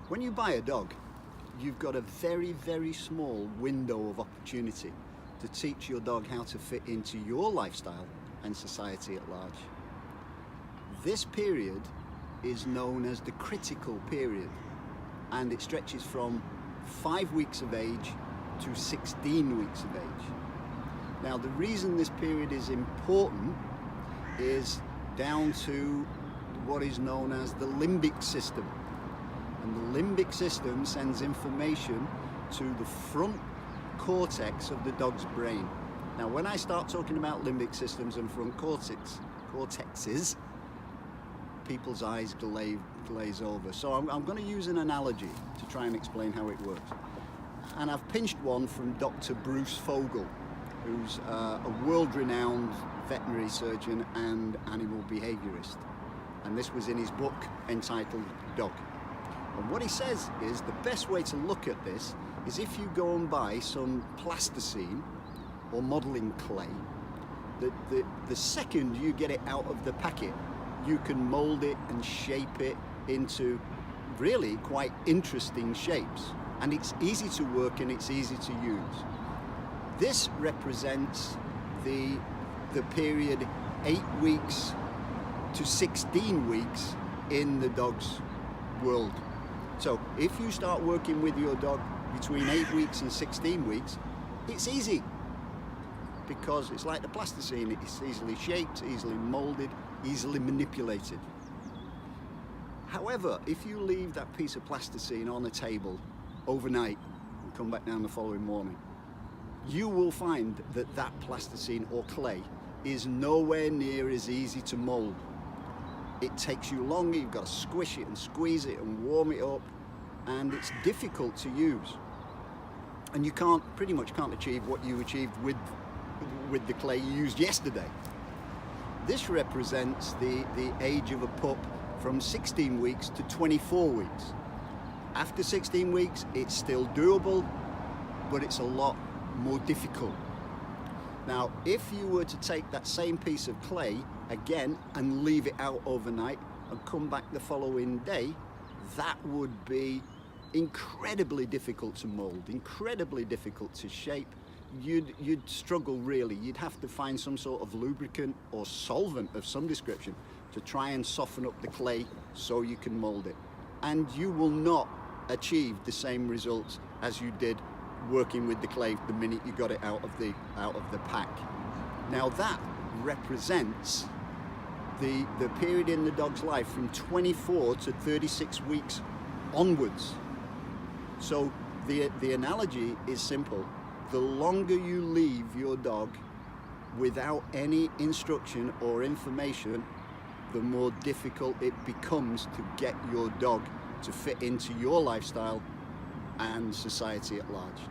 When you buy a dog, you've got a very, very small window of opportunity to teach your dog how to fit into your lifestyle and society at large. This period is known as the critical period, and it stretches from 5 weeks of age to 16 weeks of age. Now, the reason this period is important is down to what is known as the limbic system. And the limbic system sends information to the front cortex of the dog's brain. Now, when I start talking about limbic systems and front cortexes, people's eyes glaze over. So I'm going to use an analogy to try and explain how it works. And I've pinched one from Dr. Bruce Fogel, who's a world-renowned veterinary surgeon and animal behaviourist. And this was in his book entitled Dog. And what he says is the best way to look at this is if you go and buy some plasticine or modelling clay, the second you get it out of the packet, you can mould it and shape it into really quite interesting shapes. And it's easy to work and it's easy to use. This represents the period 8 weeks to 16 weeks in the dog's world. So if you start working with your dog between 8 weeks and 16 weeks, it's easy because it's like the plasticine. It's easily shaped, easily molded, easily manipulated. However, if you leave that piece of plasticine on a table overnight and come back down the following morning, you will find that that plasticine or clay is nowhere near as easy to mold. It takes you longer, you've got to squish it and squeeze it and warm it up, and it's difficult to use. And you pretty much can't achieve what you achieved with the clay you used yesterday. This represents the age of a pup from 16 weeks to 24 weeks. After 16 weeks, it's still doable, but it's a lot more difficult. Now, if you were to take that same piece of clay again and leave it out overnight and come back the following day, that would be incredibly difficult to mold, incredibly difficult to shape. You'd struggle really. You'd have to find some sort of lubricant or solvent of some description to try and soften up the clay so you can mold it. And you will not achieve the same results as you did working with the clay the minute you got it out of the pack. Now that represents the period in the dog's life from 24 to 36 weeks onwards. So the analogy is simple. The longer you leave your dog without any instruction or information, the more difficult it becomes to get your dog to fit into your lifestyle and society at large.